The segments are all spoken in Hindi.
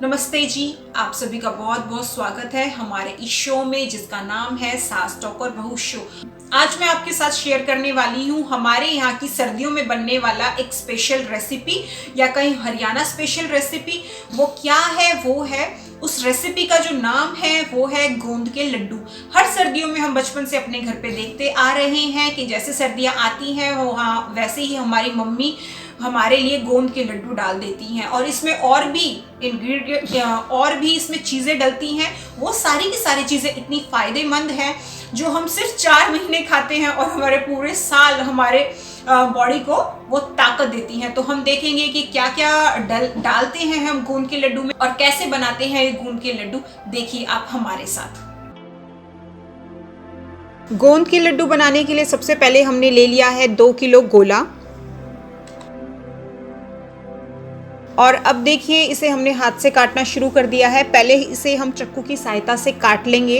नमस्ते जी, आप सभी का बहुत बहुत स्वागत है हमारे इस शो में जिसका नाम है सास टॉक और बहू शो। आज मैं आपके साथ शेयर करने वाली हूँ हमारे यहाँ की सर्दियों में बनने वाला एक स्पेशल रेसिपी या कहीं हरियाणा स्पेशल रेसिपी। वो क्या है? वो है उस रेसिपी का जो नाम है वो है गोंद के लड्डू। हर सर्दियों में हम बचपन से अपने घर पे देखते आ रहे हैं कि जैसे सर्दियाँ आती हैं वो हाँ वैसे ही हमारी मम्मी हमारे लिए गोंद के लड्डू डाल देती हैं और इसमें और भी इंग्रेडिएंट और भी इसमें चीज़ें डलती हैं। वो सारी की सारी चीज़ें इतनी फ़ायदेमंद हैं जो हम सिर्फ 4 महीने खाते हैं और हमारे पूरे साल हमारे बॉडी को वो ताकत देती हैं। तो हम देखेंगे कि क्या क्या डालते हैं हम गोंद के लड्डू में और कैसे बनाते हैं ये गोंद के लड्डू। देखिए आप हमारे साथ। गोंद के लड्डू बनाने के लिए सबसे पहले हमने ले लिया है 2 किलो गोला और अब देखिए इसे हमने हाथ से काटना शुरू कर दिया है। पहले इसे हम चाकू की सहायता से काट लेंगे।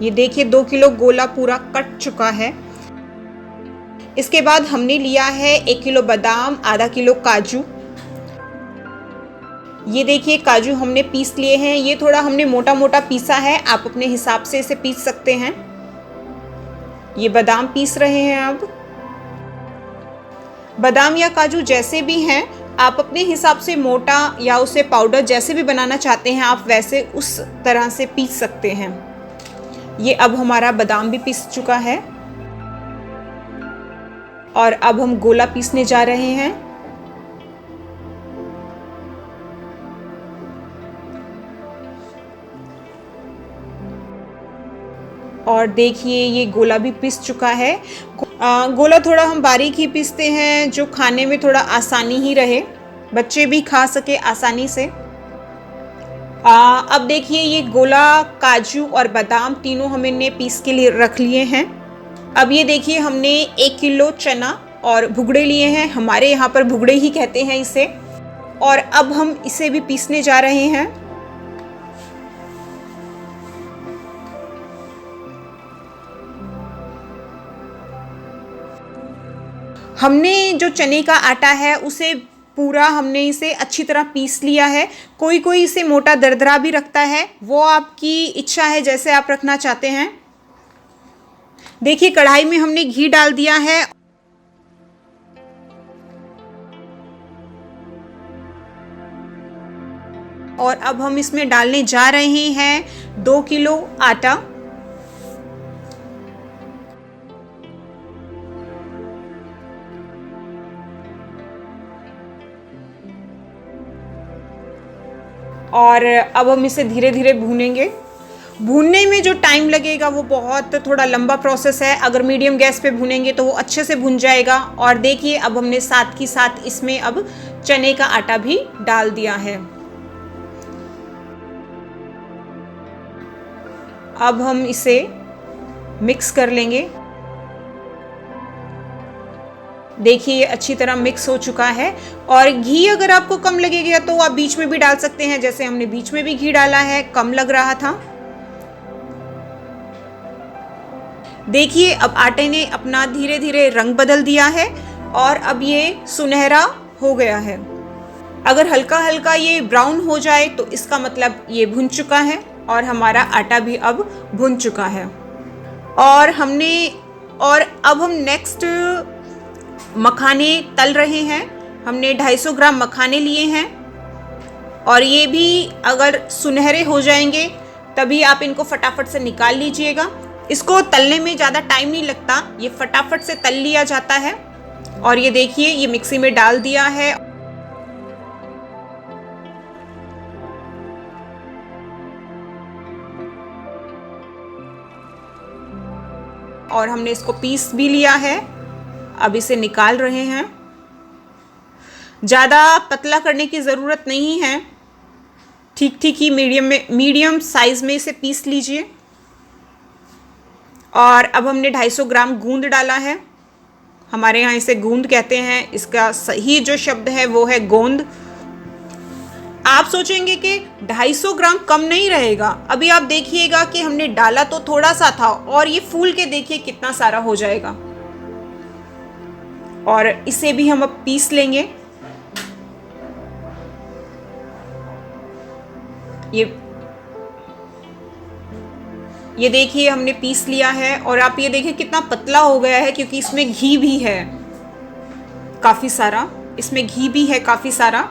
ये देखिए 2 किलो गोला पूरा कट चुका है। इसके बाद हमने लिया है 1 किलो बादाम, आधा किलो काजू। ये देखिए काजू हमने पीस लिए हैं। ये थोड़ा हमने मोटा मोटा पीसा है, आप अपने हिसाब से इसे पीस सकते हैं। ये बादाम पीस रहे हैं। अब बादाम या काजू जैसे भी हैं आप अपने हिसाब से मोटा या उसे पाउडर जैसे भी बनाना चाहते हैं आप वैसे उस तरह से पीस सकते हैं। ये अब हमारा बादाम भी पीस चुका है और अब हम गोला पीसने जा रहे हैं। और देखिए ये गोला भी पिस चुका है। गोला थोड़ा हम बारीक ही पीसते हैं जो खाने में थोड़ा आसानी ही रहे, बच्चे भी खा सके आसानी से। अब देखिए ये गोला, काजू और बादाम तीनों हमने पीस के लिए रख लिए हैं। अब ये देखिए हमने 1 किलो चना और भुगड़े लिए हैं, हमारे यहाँ पर भुगड़े ही कहते हैं इसे। और अब हम इसे भी पीसने जा रहे हैं। हमने जो चने का आटा है उसे पूरा हमने इसे अच्छी तरह पीस लिया है। कोई कोई इसे मोटा दरदरा भी रखता है, वो आपकी इच्छा है जैसे आप रखना चाहते हैं। देखिए कढ़ाई में हमने घी डाल दिया है और अब हम इसमें डालने जा रहे हैं 2 किलो आटा। और अब हम इसे धीरे धीरे भूनेंगे। भूनने में जो टाइम लगेगा वो बहुत थोड़ा लंबा प्रोसेस है। अगर मीडियम गैस पे भूनेंगे तो वो अच्छे से भुन जाएगा। और देखिए अब हमने साथ ही साथ इसमें अब चने का आटा भी डाल दिया है। अब हम इसे मिक्स कर लेंगे। देखिए ये अच्छी तरह मिक्स हो चुका है। और घी अगर आपको कम लगेगा तो आप बीच में भी डाल सकते हैं, जैसे हमने बीच में भी घी डाला है, कम लग रहा था। देखिए अब आटे ने अपना धीरे धीरे रंग बदल दिया है और अब ये सुनहरा हो गया है। अगर हल्का हल्का ये ब्राउन हो जाए तो इसका मतलब ये भुन चुका है और हमारा आटा भी अब भुन चुका है। और अब हम नेक्स्ट मखाने तल रहे हैं। हमने 250 ग्राम मखाने लिए हैं और ये भी अगर सुनहरे हो जाएंगे तभी आप इनको फटाफट से निकाल लीजिएगा। इसको तलने में ज़्यादा टाइम नहीं लगता, ये फटाफट से तल लिया जाता है। और ये देखिए ये मिक्सी में डाल दिया है और हमने इसको पीस भी लिया है। अब इसे निकाल रहे हैं। ज़्यादा पतला करने की ज़रूरत नहीं है, ठीक ठीक ही मीडियम साइज़ में इसे पीस लीजिए। और अब हमने 250 ग्राम गूंद डाला है। हमारे यहाँ इसे गूंद कहते हैं, इसका सही जो शब्द है वो है गोंद। आप सोचेंगे कि 250 ग्राम कम नहीं रहेगा, अभी आप देखिएगा कि हमने डाला तो थोड़ा सा था और ये फूल के देखिए कितना सारा हो जाएगा। और इसे भी हम अब पीस लेंगे। ये देखिए हमने पीस लिया है और आप ये देखिए कितना पतला हो गया है, क्योंकि इसमें घी भी है काफ़ी सारा, इसमें घी भी है काफ़ी सारा।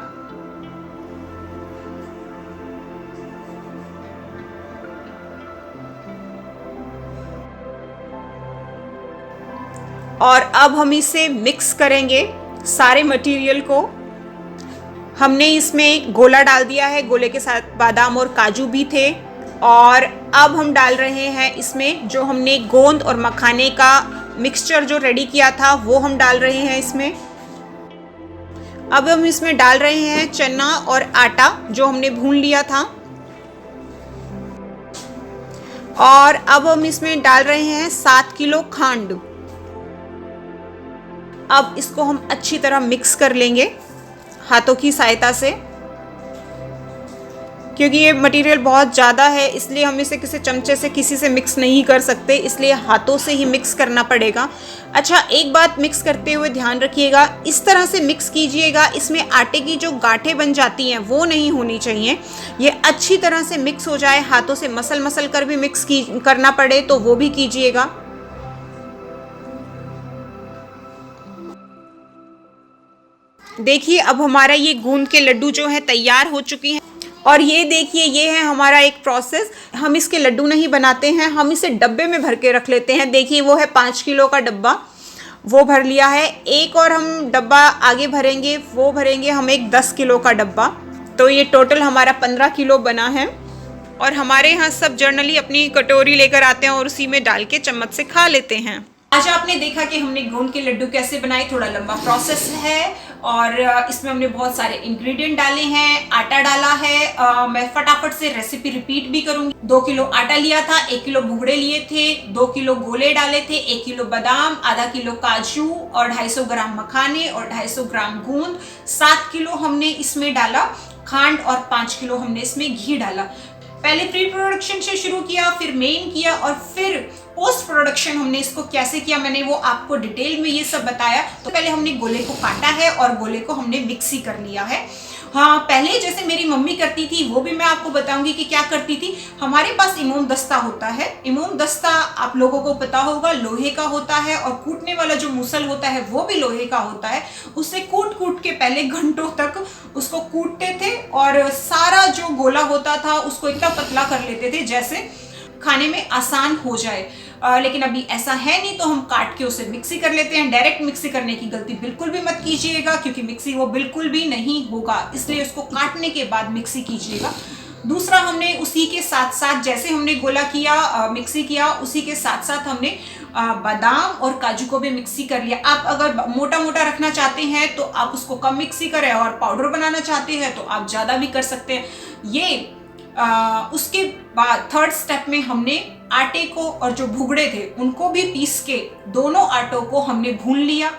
और अब हम इसे मिक्स करेंगे सारे मटेरियल को। हमने इसमें गोला डाल दिया है, गोले के साथ बादाम और काजू भी थे। और अब हम डाल रहे हैं इसमें जो हमने गोंद और मखाने का मिक्सचर जो रेडी किया था वो हम डाल रहे हैं इसमें। अब हम इसमें डाल रहे हैं चना और आटा जो हमने भून लिया था। और अब हम इसमें डाल रहे हैं 7 किलो खंड। अब इसको हम अच्छी तरह मिक्स कर लेंगे हाथों की सहायता से, क्योंकि ये मटेरियल बहुत ज़्यादा है इसलिए हम इसे किसी चमचे से किसी से मिक्स नहीं कर सकते, इसलिए हाथों से ही मिक्स करना पड़ेगा। अच्छा, एक बात मिक्स करते हुए ध्यान रखिएगा, इस तरह से मिक्स कीजिएगा, इसमें आटे की जो गांठें बन जाती हैं वो नहीं होनी चाहिए। ये अच्छी तरह से मिक्स हो जाए, हाथों से मसल कर भी मिक्स करना पड़े तो वो भी कीजिएगा। देखिए अब हमारा ये गूंद के लड्डू जो है तैयार हो चुकी हैं। और ये देखिए ये है हमारा एक प्रोसेस। हम इसके लड्डू नहीं बनाते हैं, हम इसे डब्बे में भर के रख लेते हैं। देखिए वो है 5 किलो का डब्बा, वो भर लिया है। एक और हम डब्बा आगे भरेंगे, वो भरेंगे हम एक 10 किलो का डब्बा। तो ये टोटल हमारा 15 किलो बना है। और हमारे यहाँ सब जर्नली अपनी कटोरी लेकर आते हैं और उसी में डाल के चम्मच से खा लेते हैं। आज आपने देखा कि हमने गोंद के लड्डू कैसे बनाए। थोड़ा लंबा प्रोसेस है और इसमें हमने बहुत सारे इंग्रेडिएंट डाले हैं, आटा डाला है। मैं फटाफट से रेसिपी रिपीट भी करूंगी। 2 किलो आटा लिया था, 1 किलो भुगड़े लिए थे, 2 किलो गोले डाले थे, 1 किलो बादाम, आधा किलो काजू और 250 ग्राम मखाने और 250 ग्राम गूंद, 7 किलो हमने इसमें डाला खंड और 5 किलो हमने इसमें घी डाला। पहले प्री प्रोडक्शन से शुरू किया, फिर मेन किया और फिर पोस्ट प्रोडक्शन हमने इसको कैसे किया मैंने वो आपको डिटेल में ये सब बताया। तो पहले हमने गोले को काटा है और गोले को हमने मिक्सी कर लिया है। हाँ, पहले जैसे मेरी मम्मी करती थी वो भी मैं आपको बताऊंगी कि क्या करती थी। हमारे पास इमाम दस्ता होता है। इमाम दस्ता आप लोगों को पता होगा लोहे का होता है और कूटने वाला जो मुसल होता है वो भी लोहे का होता है। उससे कूट के पहले घंटों तक उसको कूटते थे और सारा जो गोला होता था उसको इतना पतला कर लेते थे जैसे खाने में आसान हो जाए। लेकिन अभी ऐसा है नहीं, तो हम काट के उसे मिक्सी कर लेते हैं। डायरेक्ट मिक्सी करने की गलती बिल्कुल भी मत कीजिएगा, क्योंकि मिक्सी वो बिल्कुल भी नहीं होगा, इसलिए उसको काटने के बाद मिक्सी कीजिएगा। दूसरा, हमने उसी के साथ साथ जैसे हमने गोला किया मिक्सी किया, उसी के साथ साथ हमने बादाम और काजू को भी मिक्सी कर लिया। आप अगर मोटा मोटा रखना चाहते हैं तो आप उसको कम मिक्सी करें और पाउडर बनाना चाहते हैं तो आप ज़्यादा भी कर सकते हैं। ये उसके बाद थर्ड स्टेप में हमने आटे को और जो भुगड़े थे उनको भी पीस के दोनों आटों को हमने भून लिया।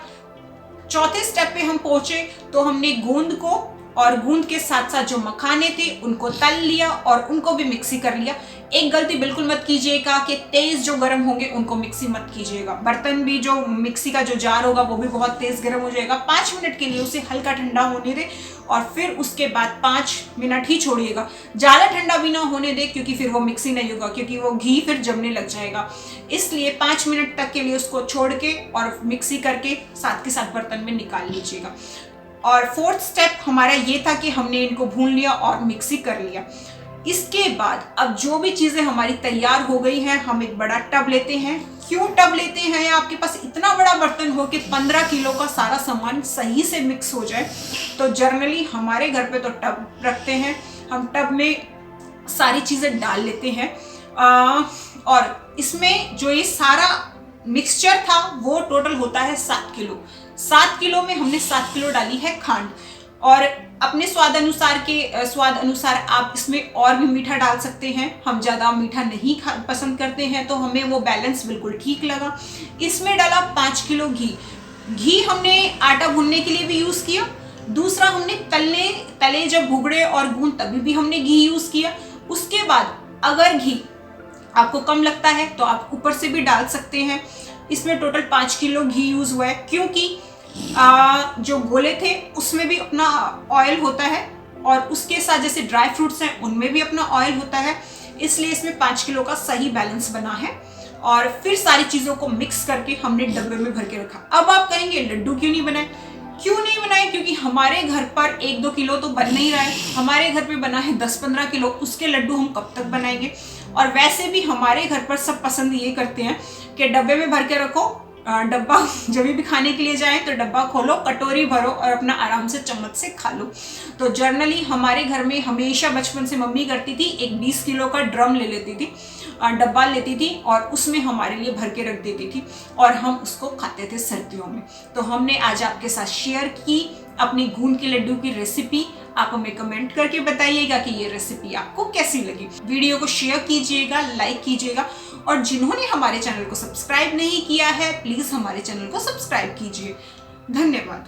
चौथे स्टेप पे हम पहुंचे तो हमने गूंद को और गूंद के साथ साथ जो मखाने थे उनको तल लिया और उनको भी मिक्सी कर लिया। एक गलती बिल्कुल मत कीजिएगा कि तेज जो गर्म होंगे उनको मिक्सी मत कीजिएगा। बर्तन भी जो मिक्सी का जो जार होगा वो भी बहुत तेज गर्म हो जाएगा। 5 मिनट के लिए उसे हल्का ठंडा होने दे और फिर उसके बाद 5 मिनट ही छोड़िएगा। ज़्यादा ठंडा भी ना होने दे, क्योंकि फिर वो मिक्सी नहीं होगा, क्योंकि वो घी फिर जमने लग जाएगा। इसलिए 5 मिनट तक के लिए उसको छोड़ के और मिक्सी करके साथ के साथ बर्तन में निकाल लीजिएगा। और फोर्थ स्टेप हमारा ये था कि हमने इनको भून लिया और मिक्सी कर लिया। इसके बाद अब जो भी चीज़ें हमारी तैयार हो गई हैं, हम एक बड़ा टब लेते हैं। क्यों टब लेते हैं? या आपके पास इतना बड़ा बर्तन हो कि 15 किलो का सारा सामान सही से मिक्स हो जाए, तो जनरली हमारे घर पे तो टब रखते हैं। हम टब में सारी चीज़ें डाल लेते हैं। और इसमें जो ये सारा मिक्सचर था वो टोटल होता है 7 किलो। 7 किलो में हमने 7 किलो डाली है खंड। और अपने स्वाद अनुसार आप इसमें और भी मीठा डाल सकते हैं। हम ज़्यादा मीठा नहीं पसंद करते हैं, तो हमें वो बैलेंस बिल्कुल ठीक लगा। इसमें डाला 5 किलो घी। घी हमने आटा भूनने के लिए भी यूज़ किया। दूसरा, हमने तले जब भुगड़े और गूंद तभी भी हमने घी यूज़ किया। उसके बाद अगर घी आपको कम लगता है तो आप ऊपर से भी डाल सकते हैं। इसमें टोटल 5 किलो घी यूज़ हुआ है, क्योंकि जो गोले थे उसमें भी अपना ऑयल होता है और उसके साथ जैसे ड्राई फ्रूट्स हैं उनमें भी अपना ऑयल होता है, इसलिए इसमें 5 किलो का सही बैलेंस बना है। और फिर सारी चीज़ों को मिक्स करके हमने डब्बे में भर के रखा। अब आप कहेंगे लड्डू क्यों नहीं बनाए? क्योंकि हमारे घर पर 1-2 किलो तो बन नहीं रहा है, हमारे घर पे बना है 10-15 किलो, उसके लड्डू हम कब तक बनाएंगे। और वैसे भी हमारे घर पर सब पसंद ये करते हैं कि डब्बे में भर के रखो, डब्बा जब भी खाने के लिए जाए तो डब्बा खोलो, कटोरी भरो और अपना आराम से चम्मच से खा लो। तो जर्नली हमारे घर में हमेशा बचपन से मम्मी करती थी, एक 20 किलो का ड्रम ले लेती थी, डब्बा लेती थी और उसमें हमारे लिए भर के रख देती थी और हम उसको खाते थे सर्दियों में। तो हमने आज आपके साथ शेयर की अपनी गूंद के लड्डू की रेसिपी। आप हमें कमेंट करके बताइएगा कि ये रेसिपी आपको कैसी लगी। वीडियो को शेयर कीजिएगा, लाइक कीजिएगा और जिन्होंने हमारे चैनल को सब्सक्राइब नहीं किया है प्लीज हमारे चैनल को सब्सक्राइब कीजिए। धन्यवाद।